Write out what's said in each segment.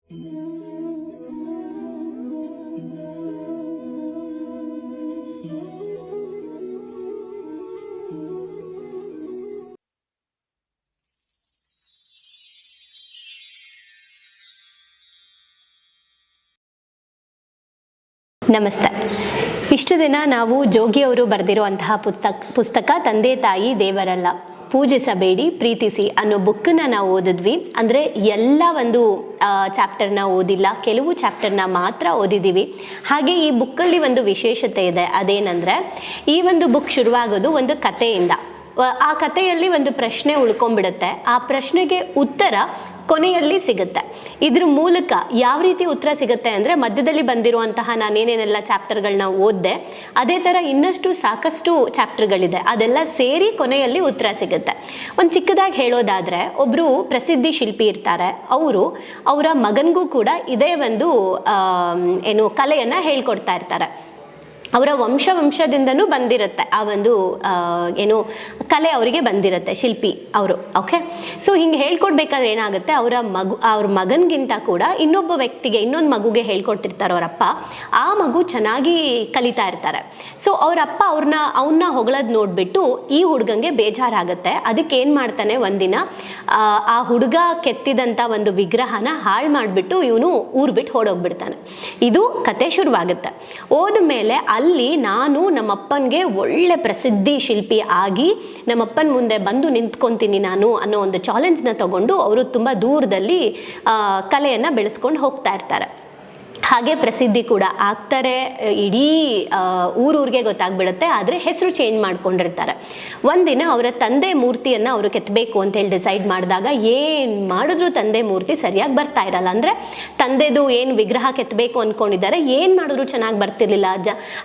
ನಮಸ್ತೆ. ಇಷ್ಟು ದಿನ ನಾವು ಜೋಗಿಯವರು ಬರೆದಿರುವಂತಹ ಪುಸ್ತಕ ತಂದೆ ತಾಯಿ ದೇವರಲ್ಲ, ಪೂಜಿಸಬೇಡಿ ಪ್ರೀತಿಸಿ ಅನ್ನೋ ಬುಕ್ಕನ್ನ ನಾವು ಓದಿದ್ವಿ. ಅಂದರೆ ಎಲ್ಲ ಒಂದು ಚಾಪ್ಟರ್ನ ಓದಿಲ್ಲ, ಕೆಲವು ಚಾಪ್ಟರ್ನ ಮಾತ್ರ ಓದಿದ್ದೀವಿ. ಹಾಗೆ ಈ ಬುಕ್ಕಲ್ಲಿ ಒಂದು ವಿಶೇಷತೆ ಇದೆ. ಅದೇನೆಂದರೆ, ಈ ಒಂದು ಬುಕ್ ಶುರುವಾಗೋದು ಒಂದು ಕಥೆಯಿಂದ. ಆ ಕಥೆಯಲ್ಲಿ ಒಂದು ಪ್ರಶ್ನೆ ಉಳ್ಕೊಂಡ್ಬಿಡುತ್ತೆ. ಆ ಪ್ರಶ್ನೆಗೆ ಉತ್ತರ ಕೊನೆಯಲ್ಲಿ ಸಿಗುತ್ತೆ. ಇದ್ರ ಮೂಲಕ ಯಾವ ರೀತಿ ಉತ್ತರ ಸಿಗುತ್ತೆ ಅಂದರೆ, ಮಧ್ಯದಲ್ಲಿ ಬಂದಿರುವಂತಹ ನಾನೇನೇನೆಲ್ಲ ಚಾಪ್ಟರ್ಗಳನ್ನ ಓದಿದೆ, ಅದೇ ಥರ ಇನ್ನಷ್ಟು ಸಾಕಷ್ಟು ಚಾಪ್ಟರ್ಗಳಿದೆ, ಅದೆಲ್ಲ ಸೇರಿ ಕೊನೆಯಲ್ಲಿ ಉತ್ತರ ಸಿಗುತ್ತೆ. ಒಂದು ಚಿಕ್ಕದಾಗಿ ಹೇಳೋದಾದರೆ, ಒಬ್ಬರು ಪ್ರಸಿದ್ಧಿ ಶಿಲ್ಪಿ ಇರ್ತಾರೆ. ಅವರ ಮಗನಿಗೂ ಕೂಡ ಇದೇ ಒಂದು ಕಲೆಯನ್ನು ಹೇಳ್ಕೊಡ್ತಾ ಇರ್ತಾರೆ. ಅವರ ವಂಶದಿಂದನೂ ಬಂದಿರುತ್ತೆ ಆ ಒಂದು ಕಲೆ ಅವರಿಗೆ ಬಂದಿರುತ್ತೆ, ಶಿಲ್ಪಿ ಅವರು. ಓಕೆ, ಸೊ ಹಿಂಗೆ ಹೇಳ್ಕೊಡ್ಬೇಕಾದ್ರೆ ಏನಾಗುತ್ತೆ, ಅವ್ರ ಮಗನಿಗಿಂತ ಕೂಡ ಇನ್ನೊಬ್ಬ ವ್ಯಕ್ತಿಗೆ, ಇನ್ನೊಂದು ಮಗುಗೆ ಹೇಳ್ಕೊಡ್ತಿರ್ತಾರೆ ಅವರಪ್ಪ. ಆ ಮಗು ಚೆನ್ನಾಗಿ ಕಲಿತಾ ಇರ್ತಾರೆ. ಸೊ ಅವರಪ್ಪ ಅವನ್ನ ಹೊಗಳೋದು ನೋಡಿಬಿಟ್ಟು ಈ ಹುಡುಗಂಗೆ ಬೇಜಾರಾಗುತ್ತೆ. ಅದಕ್ಕೆ ಏನು ಮಾಡ್ತಾನೆ, ಒಂದಿನ ಆ ಹುಡುಗ ಕೆತ್ತಿದಂಥ ಒಂದು ವಿಗ್ರಹನ ಹಾಳು ಮಾಡಿಬಿಟ್ಟು ಇವನು ಊರು ಬಿಟ್ಟು ಹೊಡೋಗ್ಬಿಡ್ತಾನೆ. ಇದು ಕತೆ ಶುರುವಾಗುತ್ತೆ. ಹೋದ್ಮೇಲೆ ಅಲ್ಲಿ ನಾನು ನಮ್ಮಪ್ಪನಿಗೆ ಒಳ್ಳೆ ಪ್ರಸಿದ್ಧಿ ಶಿಲ್ಪಿ ಆಗಿ ನಮ್ಮಪ್ಪನ ಮುಂದೆ ಬಂದು ನಿಂತ್ಕೊತೀನಿ ನಾನು ಅನ್ನೋ ಒಂದು ಚಾಲೆಂಜ್ನ ತಗೊಂಡು ಅವರು ತುಂಬ ದೂರದಲ್ಲಿ ಕಲೆಯನ್ನು ಬೆಳೆಸ್ಕೊಂಡು ಹೋಗ್ತಾ ಇರ್ತಾರೆ. ಹಾಗೆ ಪ್ರಸಿದ್ಧಿ ಕೂಡ ಆಗ್ತಾರೆ. ಇಡೀ ಊರೂರಿಗೆ ಗೊತ್ತಾಗ್ಬಿಡುತ್ತೆ. ಆದರೆ ಹೆಸರು ಚೇಂಜ್ ಮಾಡ್ಕೊಂಡಿರ್ತಾರೆ. ಒಂದಿನ ಅವರ ತಂದೆ ಮೂರ್ತಿಯನ್ನು ಅವರು ಕೆತ್ತಬೇಕು ಅಂತೇಳಿ ಡಿಸೈಡ್ ಮಾಡಿದಾಗ ಏನು ಮಾಡಿದ್ರು ತಂದೆ ಮೂರ್ತಿ ಸರಿಯಾಗಿ ಬರ್ತಾ ಇರಲ್ಲ. ಅಂದರೆ ತಂದೆದು ಏನು ವಿಗ್ರಹ ಕೆತ್ತಬೇಕು ಅಂದ್ಕೊಂಡಿದ್ದಾರೆ, ಏನು ಮಾಡಿದ್ರು ಚೆನ್ನಾಗಿ ಬರ್ತಿರ್ಲಿಲ್ಲ.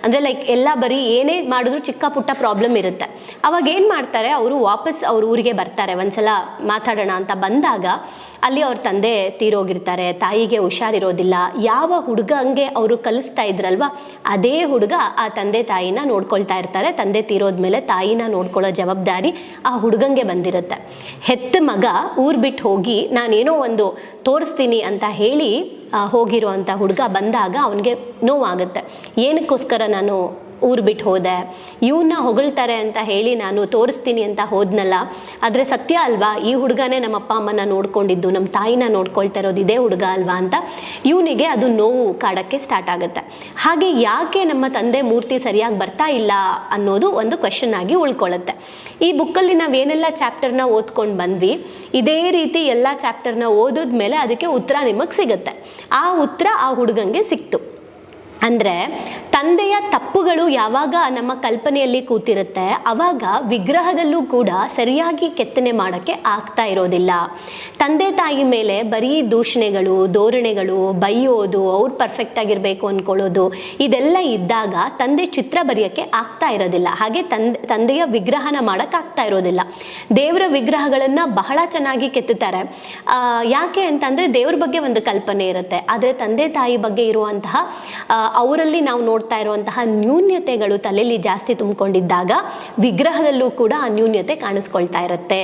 ಅಂದರೆ ಲೈಕ್ ಎಲ್ಲ ಬರೀ ಏನೇ ಮಾಡಿದ್ರು ಚಿಕ್ಕ ಪುಟ್ಟ ಪ್ರಾಬ್ಲಮ್ ಇರುತ್ತೆ. ಅವಾಗ ಏನು ಮಾಡ್ತಾರೆ, ಅವರು ವಾಪಸ್ ಅವ್ರ ಊರಿಗೆ ಬರ್ತಾರೆ. ಒಂದ್ಸಲ ಮಾತಾಡೋಣ ಅಂತ ಬಂದಾಗ ಅಲ್ಲಿ ಅವ್ರ ತಂದೆ ತೀರೋಗಿರ್ತಾರೆ, ತಾಯಿಗೆ ಹುಷಾರಿರೋದಿಲ್ಲ. ಯಾವ ಹುಡುಗಂಗೆ ಅವರು ಕಲಿಸ್ತಾ ಇದ್ರಲ್ವ, ಅದೇ ಹುಡುಗ ಆ ತಂದೆ ತಾಯಿನ ನೋಡ್ಕೊಳ್ತಾ ಇರ್ತಾರೆ. ತಂದೆ ತೀರೋದ್ಮೇಲೆ ತಾಯಿನ ನೋಡ್ಕೊಳ್ಳೋ ಜವಾಬ್ದಾರಿ ಆ ಹುಡುಗಂಗೆ ಬಂದಿರುತ್ತೆ. ಹೆತ್ತ ಮಗ ಊರು ಬಿಟ್ಟು ಹೋಗಿ ನಾನೇನೋ ಒಂದು ತೋರಿಸ್ತೀನಿ ಅಂತ ಹೇಳಿ ಹೋಗಿರುವಂಥ ಹುಡುಗ ಬಂದಾಗ ಅವನಿಗೆ ನೋವಾಗುತ್ತೆ. ಏನಕ್ಕೋಸ್ಕರ ನಾನು ಊರು ಬಿಟ್ಟು ಹೋದೆ, ಇವನ್ನ ಹೊಗಳ್ತಾರೆ ಅಂತ ಹೇಳಿ ನಾನು ತೋರಿಸ್ತೀನಿ ಅಂತ ಹೋದ್ನಲ್ಲ, ಆದರೆ ಸತ್ಯ ಅಲ್ವಾ, ಈ ಹುಡುಗನೇ ನಮ್ಮ ಅಪ್ಪ ಅಮ್ಮನ ನೋಡ್ಕೊಂಡಿದ್ದು, ನಮ್ಮ ತಾಯಿನ ನೋಡ್ಕೊಳ್ತಾ ಇರೋದು ಇದೇ ಹುಡುಗ ಅಲ್ವಾ ಅಂತ ಇವನಿಗೆ ಅದು ನೋವು ಕಾಡಕ್ಕೆ ಸ್ಟಾರ್ಟ್ ಆಗುತ್ತೆ. ಹಾಗೆ ಯಾಕೆ ನಮ್ಮ ತಂದೆ ಮೂರ್ತಿ ಸರಿಯಾಗಿ ಬರ್ತಾ ಇಲ್ಲ ಅನ್ನೋದು ಒಂದು ಕ್ವೆಶನ್ ಆಗಿ ಉಳ್ಕೊಳ್ಳುತ್ತೆ. ಈ ಬುಕ್ಕಲ್ಲಿ ನಾವೇನೆಲ್ಲ ಚಾಪ್ಟರ್ನ ಓದ್ಕೊಂಡು ಬಂದ್ವಿ, ಇದೇ ರೀತಿ ಎಲ್ಲ ಚಾಪ್ಟರ್ನ ಓದಿದ್ಮೇಲೆ ಅದಕ್ಕೆ ಉತ್ತರ ನಿಮಗೆ ಸಿಗುತ್ತೆ. ಆ ಉತ್ತರ ಆ ಹುಡುಗಂಗೆ ಸಿಕ್ತು. ಅಂದರೆ ತಂದೆಯ ತಪ್ಪುಗಳು ಯಾವಾಗ ನಮ್ಮ ಕಲ್ಪನೆಯಲ್ಲಿ ಕೂತಿರುತ್ತೆ, ಆವಾಗ ವಿಗ್ರಹದಲ್ಲೂ ಕೂಡ ಸರಿಯಾಗಿ ಕೆತ್ತನೆ ಮಾಡೋಕ್ಕೆ ಆಗ್ತಾ ಇರೋದಿಲ್ಲ. ತಂದೆ ತಾಯಿ ಮೇಲೆ ಬರೀ ದೂಷಣೆಗಳು, ಧೋರಣೆಗಳು, ಬೈಯೋದು, ಅವ್ರು ಪರ್ಫೆಕ್ಟಾಗಿರಬೇಕು ಅಂದ್ಕೊಳ್ಳೋದು, ಇದೆಲ್ಲ ಇದ್ದಾಗ ತಂದೆ ಚಿತ್ರ ಬರೆಯೋಕ್ಕೆ ಆಗ್ತಾ ಇರೋದಿಲ್ಲ. ಹಾಗೆ ತಂದೆಯ ವಿಗ್ರಹನ ಮಾಡೋಕ್ಕಾಗ್ತಾ ಇರೋದಿಲ್ಲ. ದೇವರ ವಿಗ್ರಹಗಳನ್ನು ಬಹಳ ಚೆನ್ನಾಗಿ ಕೆತ್ತುತ್ತಾರೆ. ಯಾಕೆ ಅಂತಂದರೆ ದೇವ್ರ ಬಗ್ಗೆ ಒಂದು ಕಲ್ಪನೆ ಇರುತ್ತೆ. ಆದರೆ ತಂದೆ ತಾಯಿ ಬಗ್ಗೆ ಇರುವಂತಹ ಅವರಲ್ಲಿ ನಾವು ನೋಡ್ತಾ ಇರುವಂತಹ ನ್ಯೂನ್ಯತೆಗಳು ತಲೆಯಲ್ಲಿ ಜಾಸ್ತಿ ತುಂಬಿಕೊಂಡಿದ್ದಾಗ ವಿಗ್ರಹದಲ್ಲೂ ಕೂಡ ಆ ನ್ಯೂನ್ಯತೆ ಕಾಣಿಸ್ಕೊಳ್ತಾ ಇರುತ್ತೆ.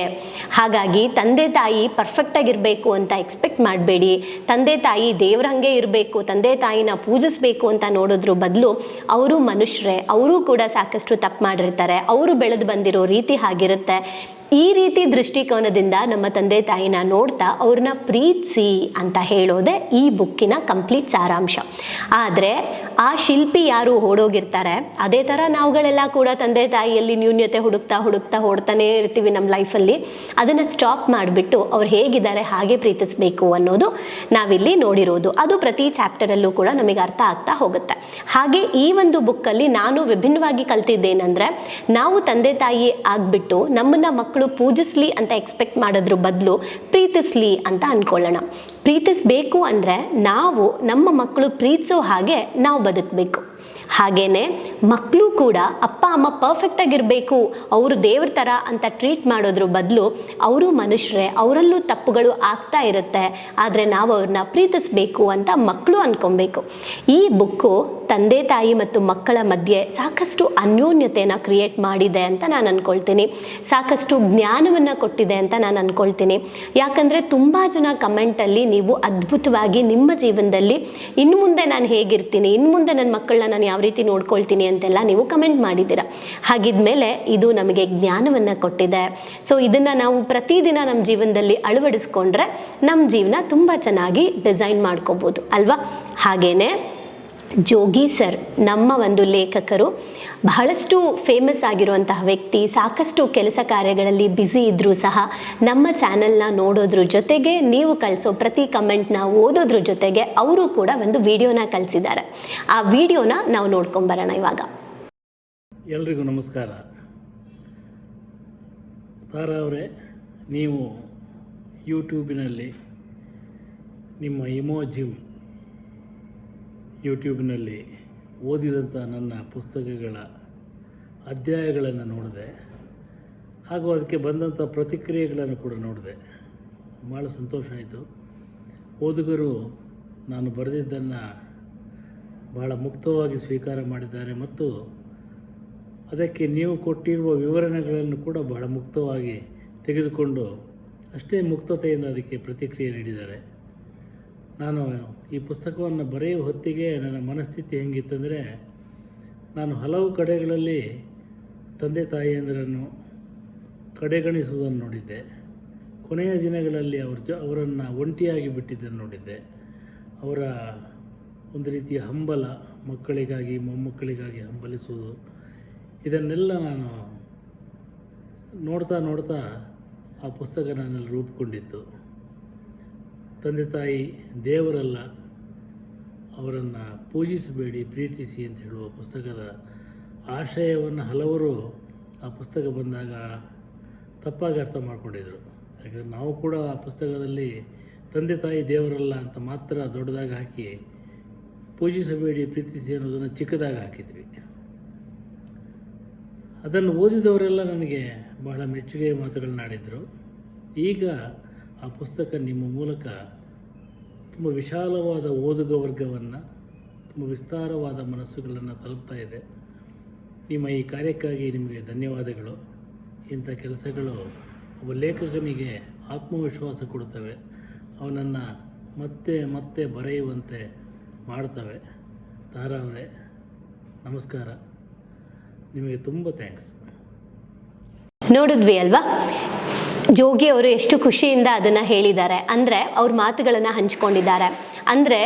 ಹಾಗಾಗಿ ತಂದೆ ತಾಯಿ ಪರ್ಫೆಕ್ಟಾಗಿರಬೇಕು ಅಂತ ಎಕ್ಸ್ಪೆಕ್ಟ್ ಮಾಡಬೇಡಿ. ತಂದೆ ತಾಯಿ ದೇವ್ರಂಗೆ ಇರಬೇಕು, ತಂದೆ ತಾಯಿನ ಪೂಜಿಸಬೇಕು ಅಂತ ನೋಡೋದ್ರ ಬದಲು ಅವರು ಮನುಷ್ಯರೇ, ಅವರು ಕೂಡ ಸಾಕಷ್ಟು ತಪ್ಪು ಮಾಡಿರ್ತಾರೆ, ಅವರು ಬೆಳೆದು ಬಂದಿರೋ ರೀತಿ ಹಾಗಿರುತ್ತೆ. ಈ ರೀತಿ ದೃಷ್ಟಿಕೋನದಿಂದ ನಮ್ಮ ತಂದೆ ತಾಯಿನ ನೋಡ್ತಾ ಅವ್ರನ್ನ ಪ್ರೀತಿಸಿ ಅಂತ ಹೇಳೋದೇ ಈ ಬುಕ್ಕಿನ ಕಂಪ್ಲೀಟ್ ಸಾರಾಂಶ. ಆದರೆ ಆ ಶಿಲ್ಪಿ ಯಾರು ಓಡೋಗಿರ್ತಾರೆ, ಅದೇ ಥರ ನಾವುಗಳೆಲ್ಲ ಕೂಡ ತಂದೆ ತಾಯಿಯಲ್ಲಿ ನ್ಯೂನ್ಯತೆ ಹುಡುಕ್ತಾ ಓಡ್ತಾನೆ ಇರ್ತೀವಿ ನಮ್ಮ ಲೈಫಲ್ಲಿ. ಅದನ್ನು ಸ್ಟಾಪ್ ಮಾಡಿಬಿಟ್ಟು ಅವ್ರು ಹೇಗಿದ್ದಾರೆ ಹಾಗೆ ಪ್ರೀತಿಸಬೇಕು ಅನ್ನೋದು ನಾವಿಲ್ಲಿ ನೋಡಿರೋದು. ಅದು ಪ್ರತಿ ಚಾಪ್ಟರಲ್ಲೂ ಕೂಡ ನಮಗೆ ಅರ್ಥ ಆಗ್ತಾ ಹೋಗುತ್ತೆ. ಹಾಗೆ ಈ ಒಂದು ಬುಕ್ಕಲ್ಲಿ ನಾನು ವಿಭಿನ್ನವಾಗಿ ಕಲ್ತಿದ್ದೇನೆಂದರೆ, ನಾವು ತಂದೆ ತಾಯಿ ಆಗಿಬಿಟ್ಟು ನಮ್ಮನ್ನು ಮಕ್ಕಳು ಪೂಜಿಸ್ಲಿ ಅಂತ ಎಕ್ಸ್ಪೆಕ್ಟ್ ಮಾಡೋದ್ರ ಬದಲು ಪ್ರೀತಿಸ್ಲಿ ಅಂತ ಅಂದ್ಕೊಳ್ಳೋಣ. ಪ್ರೀತಿಸಬೇಕು ಅಂದರೆ ನಾವು ನಮ್ಮ ಮಕ್ಕಳು ಪ್ರೀತಿಸೋ ಹಾಗೆ ನಾವು ಬದುಕಬೇಕು. ಹಾಗೇನೆ ಮಕ್ಕಳು ಕೂಡ ಅಪ್ಪ ಅಮ್ಮ ಪರ್ಫೆಕ್ಟಾಗಿರಬೇಕು, ಅವರು ದೇವ್ರ ಥರ ಅಂತ ಟ್ರೀಟ್ ಮಾಡೋದ್ರ ಬದಲು ಅವರು ಮನುಷ್ಯರೇ, ಅವರಲ್ಲೂ ತಪ್ಪುಗಳು ಆಗ್ತಾ ಇರುತ್ತೆ, ಆದರೆ ನಾವು ಅವ್ರನ್ನ ಪ್ರೀತಿಸಬೇಕು ಅಂತ ಮಕ್ಕಳು ಅಂದ್ಕೊಬೇಕು. ಈ ಬುಕ್ಕು ತಂದೆ ತಾಯಿ ಮತ್ತು ಮಕ್ಕಳ ಮಧ್ಯೆ ಸಾಕಷ್ಟು ಅನ್ಯೋನ್ಯತೆಯನ್ನು ಕ್ರಿಯೇಟ್ ಮಾಡಿದೆ ಅಂತ ನಾನು ಅಂದ್ಕೊಳ್ತೀನಿ. ಸಾಕಷ್ಟು ಜ್ಞಾನವನ್ನು ಕೊಟ್ಟಿದೆ ಅಂತ ನಾನು ಅಂದ್ಕೊಳ್ತೀನಿ. ಯಾಕಂದರೆ ತುಂಬ ಜನ ಕಮೆಂಟಲ್ಲಿ ನೀವು ಅದ್ಭುತವಾಗಿ ನಿಮ್ಮ ಜೀವನದಲ್ಲಿ ಇನ್ನು ಮುಂದೆ ನಾನು ಹೇಗಿರ್ತೀನಿ, ಇನ್ನು ಮುಂದೆ ನನ್ನ ಮಕ್ಕಳನ್ನ ನಾನು ಯಾವ ರೀತಿ ನೋಡ್ಕೊಳ್ತೀನಿ ಅಂತೆಲ್ಲ ನೀವು ಕಮೆಂಟ್ ಮಾಡಿದ್ದೀರ. ಹಾಗಿದ್ಮೇಲೆ ಇದು ನಮಗೆ ಜ್ಞಾನವನ್ನು ಕೊಟ್ಟಿದೆ. ಸೊ ಇದನ್ನು ನಾವು ಪ್ರತಿದಿನ ನಮ್ಮ ಜೀವನದಲ್ಲಿ ಅಳವಡಿಸ್ಕೊಂಡ್ರೆ ನಮ್ಮ ಜೀವನ ತುಂಬ ಚೆನ್ನಾಗಿ ಡಿಸೈನ್ ಮಾಡ್ಕೋಬೋದು ಅಲ್ವಾ. ಹಾಗೇನೆ ಜೋಗಿ ಸರ್ ನಮ್ಮ ಒಂದು ಲೇಖಕರು, ಬಹಳಷ್ಟು ಫೇಮಸ್ ಆಗಿರುವಂತಹ ವ್ಯಕ್ತಿ. ಸಾಕಷ್ಟು ಕೆಲಸ ಕಾರ್ಯಗಳಲ್ಲಿ ಬ್ಯುಸಿ ಇದ್ದರೂ ಸಹ ನಮ್ಮ ಚಾನಲ್ನ ನೋಡೋದ್ರ ಜೊತೆಗೆ ನೀವು ಕಳಿಸೋ ಪ್ರತಿ ಕಮೆಂಟ್ನ ಓದೋದ್ರ ಜೊತೆಗೆ ಅವರು ಕೂಡ ಒಂದು ವಿಡಿಯೋನ ಕಳಿಸಿದ್ದಾರೆ. ಆ ವಿಡಿಯೋನ ನಾವು ನೋಡ್ಕೊಂಬರೋಣ ಇವಾಗ. ಎಲ್ರಿಗೂ ನಮಸ್ಕಾರ. ತಾರಾ ಅವರೇ, ನೀವು ಯೂಟ್ಯೂಬಿನಲ್ಲಿ ನಿಮ್ಮ ಇಮೋಜಿಮ್ ಯೂಟ್ಯೂಬ್ನಲ್ಲಿ ಓದಿದಂಥ ನನ್ನ ಪುಸ್ತಕಗಳ ಅಧ್ಯಾಯಗಳನ್ನು ನೋಡಿದೆ, ಹಾಗೂ ಅದಕ್ಕೆ ಬಂದಂಥ ಪ್ರತಿಕ್ರಿಯೆಗಳನ್ನು ಕೂಡ ನೋಡಿದೆ. ಭಾಳ ಸಂತೋಷ ಆಯಿತು. ಓದುಗರು ನಾನು ಬರೆದಿದ್ದನ್ನು ಭಾಳ ಮುಕ್ತವಾಗಿ ಸ್ವೀಕಾರ ಮಾಡಿದ್ದಾರೆ ಮತ್ತು ಅದಕ್ಕೆ ನೀವು ಕೊಟ್ಟಿರುವ ವಿವರಣೆಗಳನ್ನು ಕೂಡ ಬಹಳ ಮುಕ್ತವಾಗಿ ತೆಗೆದುಕೊಂಡು ಅಷ್ಟೇ ಮುಕ್ತತೆಯಿಂದ ಅದಕ್ಕೆ ಪ್ರತಿಕ್ರಿಯೆ ನೀಡಿದ್ದಾರೆ. ನಾನು ಈ ಪುಸ್ತಕವನ್ನು ಬರೆಯುವ ಹೊತ್ತಿಗೆ ನನ್ನ ಮನಸ್ಥಿತಿ ಹೆಂಗಿತ್ತಂದರೆ, ನಾನು ಹಲವು ಕಡೆಗಳಲ್ಲಿ ತಂದೆ ತಾಯಿಯಂದರನ್ನು ಕಡೆಗಣಿಸುವುದನ್ನು ನೋಡಿದ್ದೆ. ಕೊನೆಯ ದಿನಗಳಲ್ಲಿ ಅವರನ್ನು ಒಂಟಿಯಾಗಿ ಬಿಟ್ಟಿದ್ದನ್ನು ನೋಡಿದ್ದೆ. ಅವರ ಒಂದು ರೀತಿಯ ಹಂಬಲ, ಮಕ್ಕಳಿಗಾಗಿ ಮೊಮ್ಮಕ್ಕಳಿಗಾಗಿ ಹಂಬಲಿಸುವುದು, ಇದನ್ನೆಲ್ಲ ನಾನು ನೋಡ್ತಾ ನೋಡ್ತಾ ಆ ಪುಸ್ತಕ ನನ್ನಲ್ಲಿ ರೂಪುಗೊಂಡಿತ್ತು. ತಂದೆ ತಾಯಿ ದೇವರಲ್ಲ, ಅವರನ್ನು ಪೂಜಿಸಬೇಡಿ, ಪ್ರೀತಿಸಿ ಅಂತ ಹೇಳುವ ಪುಸ್ತಕದ ಆಶಯವನ್ನು ಹಲವರು ಆ ಪುಸ್ತಕ ಬಂದಾಗ ತಪ್ಪಾಗಿ ಅರ್ಥ ಮಾಡ್ಕೊಂಡಿದ್ರು. ಯಾಕಂದರೆ ನಾವು ಕೂಡ ಆ ಪುಸ್ತಕದಲ್ಲಿ ತಂದೆ ತಾಯಿ ದೇವರಲ್ಲ ಅಂತ ಮಾತ್ರ ದೊಡ್ಡದಾಗಿ ಹಾಕಿ, ಪೂಜಿಸಬೇಡಿ ಪ್ರೀತಿಸಿ ಅನ್ನೋದನ್ನು ಚಿಕ್ಕದಾಗಿ ಹಾಕಿದ್ವಿ. ಅದನ್ನು ಓದಿದವರೆಲ್ಲ ನನಗೆ ಬಹಳ ಮೆಚ್ಚುಗೆಯ ಮಾತುಗಳನ್ನಾಡಿದರು. ಈಗ ಆ ಪುಸ್ತಕ ನಿಮ್ಮ ಮೂಲಕ ತುಂಬ ವಿಶಾಲವಾದ ಓದುಗ ವರ್ಗವನ್ನು, ತುಂಬ ವಿಸ್ತಾರವಾದ ಮನಸ್ಸುಗಳನ್ನು ತಲುಪ್ತಾ ಇದೆ. ನಿಮ್ಮ ಈ ಕಾರ್ಯಕ್ಕಾಗಿ ನಿಮಗೆ ಧನ್ಯವಾದಗಳು. ಇಂಥ ಕೆಲಸಗಳು ಒಬ್ಬ ಲೇಖಕನಿಗೆ ಆತ್ಮವಿಶ್ವಾಸ ಕೊಡುತ್ತವೆ, ಅವನನ್ನು ಮತ್ತೆ ಮತ್ತೆ ಬರೆಯುವಂತೆ ಮಾಡ್ತವೆ. ತಾರಾ ಅವರೇ, ನಮಸ್ಕಾರ. ನಿಮಗೆ ತುಂಬ ಥ್ಯಾಂಕ್ಸ್. ನೋಡಿದ್ವಿ ಅಲ್ವಾ, ಜೋಗಿ ಅವರು ಎಷ್ಟು ಖುಷಿಯಿಂದ ಅದನ್ನು ಹೇಳಿದ್ದಾರೆ. ಅಂದರೆ ಅವ್ರ ಮಾತುಗಳನ್ನು ಹಂಚ್ಕೊಂಡಿದ್ದಾರೆ. ಅಂದರೆ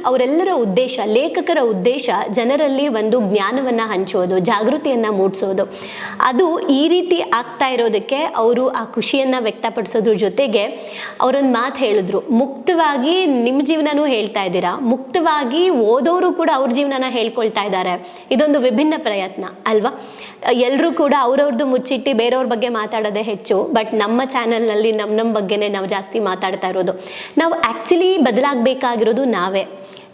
ಅವರೆಲ್ಲರ ಉದ್ದೇಶ, ಲೇಖಕರ ಉದ್ದೇಶ ಜನರಲ್ಲಿ ಒಂದು ಜ್ಞಾನವನ್ನು ಹಂಚೋದು, ಜಾಗೃತಿಯನ್ನು ಮೂಡಿಸೋದು. ಅದು ಈ ರೀತಿ ಆಗ್ತಾ ಇರೋದಕ್ಕೆ ಅವರು ಆ ಖುಷಿಯನ್ನು ವ್ಯಕ್ತಪಡಿಸೋದ್ರ ಜೊತೆಗೆ ಅವರೊಂದು ಮಾತು ಹೇಳಿದ್ರು, ಮುಕ್ತವಾಗಿ ನಿಮ್ಮ ಜೀವನನೂ ಹೇಳ್ತಾ ಇದ್ದೀರಾ, ಮುಕ್ತವಾಗಿ ಓದೋರು ಕೂಡ ಅವ್ರ ಜೀವನನ ಹೇಳ್ಕೊಳ್ತಾ ಇದ್ದಾರೆ. ಇದೊಂದು ವಿಭಿನ್ನ ಪ್ರಯತ್ನ ಅಲ್ವಾ. ಎಲ್ಲರೂ ಕೂಡ ಅವ್ರವ್ರದ್ದು ಮುಚ್ಚಿಟ್ಟು ಬೇರೆಯವ್ರ ಬಗ್ಗೆ ಮಾತಾಡೋದೇ ಹೆಚ್ಚು. ಬಟ್ ನಮ್ಮ ಚಾನಲ್ನಲ್ಲಿ ನಮ್ಮ ಬಗ್ಗೆನೇ ನಾವು ಜಾಸ್ತಿ ಮಾತಾಡ್ತಾ ಇರೋದು. ನಾವು ಆ್ಯಕ್ಚುಲಿ ಬದಲಾಗಬೇಕಾಗಿರೋದು ನಾವೇ.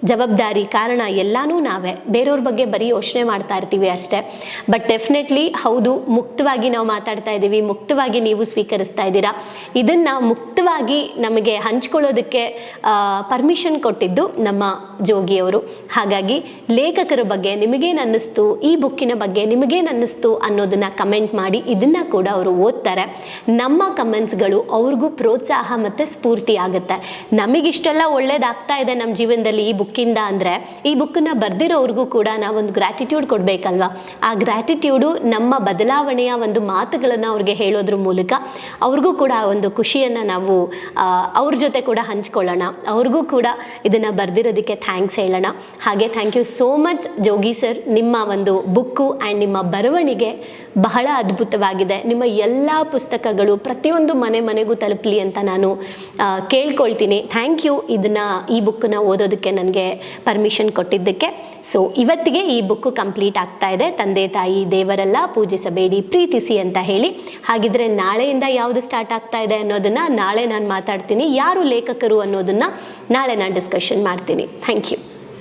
ಜವಾಬ್ದಾರಿ, ಕಾರಣ ಎಲ್ಲನೂ ನಾವೇ. ಬೇರೆಯವ್ರ ಬಗ್ಗೆ ಬರೀ ಯೋಚನೆ ಮಾಡ್ತಾ ಇರ್ತೀವಿ ಅಷ್ಟೇ. ಬಟ್ ಡೆಫಿನೆಟ್ಲಿ ಹೌದು, ಮುಕ್ತವಾಗಿ ನಾವು ಮಾತಾಡ್ತಾ ಇದ್ದೀವಿ, ಮುಕ್ತವಾಗಿ ನೀವು ಸ್ವೀಕರಿಸ್ತಾ ಇದ್ದೀರಾ. ಇದನ್ನು ಮುಕ್ತವಾಗಿ ನಮಗೆ ಹಂಚ್ಕೊಳ್ಳೋದಕ್ಕೆ ಪರ್ಮಿಷನ್ ಕೊಟ್ಟಿದ್ದು ನಮ್ಮ ಜೋಗಿಯವರು. ಹಾಗಾಗಿ ಲೇಖಕರ ಬಗ್ಗೆ ನಿಮಗೇನು ಅನ್ನಿಸ್ತು, ಈ ಬುಕ್ಕಿನ ಬಗ್ಗೆ ನಿಮಗೇನು ಅನ್ನಿಸ್ತು ಅನ್ನೋದನ್ನು ಕಮೆಂಟ್ ಮಾಡಿ. ಇದನ್ನು ಕೂಡ ಅವರು ಓದ್ತಾರೆ. ನಮ್ಮ ಕಮೆಂಟ್ಸ್ಗಳು ಅವ್ರಿಗೂ ಪ್ರೋತ್ಸಾಹ ಮತ್ತು ಸ್ಫೂರ್ತಿ ಆಗುತ್ತೆ. ನಮಗಿಷ್ಟೆಲ್ಲ ಒಳ್ಳೇದಾಗ್ತಾ ಇದೆ ನಮ್ಮ ಜೀವನದಲ್ಲಿ ಈ ಬುಕ್ಕಿಂದ ಅಂದರೆ, ಈ ಬುಕ್ಕನ್ನು ಬರೆದಿರೋವ್ರಿಗೂ ಕೂಡ ನಾವೊಂದು ಗ್ರ್ಯಾಟಿಟ್ಯೂಡ್ ಕೊಡಬೇಕಲ್ವ. ಆ ಗ್ರ್ಯಾಟಿಟ್ಯೂಡು ನಮ್ಮ ಬದಲಾವಣೆಯ ಒಂದು ಮಾತುಗಳನ್ನು ಅವ್ರಿಗೆ ಹೇಳೋದ್ರ ಮೂಲಕ ಅವ್ರಿಗೂ ಕೂಡ ಒಂದು ಖುಷಿಯನ್ನು ನಾವು ಅವ್ರ ಜೊತೆ ಕೂಡ ಹಂಚ್ಕೊಳ್ಳೋಣ. ಅವ್ರಿಗೂ ಕೂಡ ಇದನ್ನು ಬರೆದಿರೋದಕ್ಕೆ ಥ್ಯಾಂಕ್ಸ್ ಹೇಳೋಣ. ಹಾಗೆ thank you so much Jogi sir. ನಿಮ್ಮ ಒಂದು ಬುಕ್ಕು ಆ್ಯಂಡ್ ನಿಮ್ಮ ಬರವಣಿಗೆ ಬಹಳ ಅದ್ಭುತವಾಗಿದೆ. ನಿಮ್ಮ ಎಲ್ಲ ಪುಸ್ತಕಗಳು ಪ್ರತಿಯೊಂದು ಮನೆಗೂ ತಲುಪಲಿ ಅಂತ ನಾನು ಕೇಳ್ಕೊಳ್ತೀನಿ. ಥ್ಯಾಂಕ್ ಯು ಈ ಬುಕ್ಕನ್ನು ಓದೋದಕ್ಕೆ ನನಗೆ ಪರ್ಮಿಷನ್ ಕೊಟ್ಟಿದ್ದಕ್ಕೆ. ಸೊ ಇವತ್ತಿಗೆ ಈ ಬುಕ್ಕು ಕಂಪ್ಲೀಟ್ ಆಗ್ತಾ ಇದೆ. ತಂದೆ ತಾಯಿ ದೇವರಲ್ಲ, ಪೂಜಿಸಬೇಡಿ ಪ್ರೀತಿಸಿ ಅಂತ ಹೇಳಿ. ಹಾಗಿದ್ರೆ ನಾಳೆಯಿಂದ ಯಾವುದು ಸ್ಟಾರ್ಟ್ ಆಗ್ತಾ ಇದೆ ಅನ್ನೋದನ್ನು ನಾಳೆ ನಾನು ಮಾತಾಡ್ತೀನಿ. ಯಾರು ಲೇಖಕರು ಅನ್ನೋದನ್ನು ನಾಳೆ ನಾನು ಡಿಸ್ಕಷನ್ ಮಾಡ್ತೀನಿ. Thank you.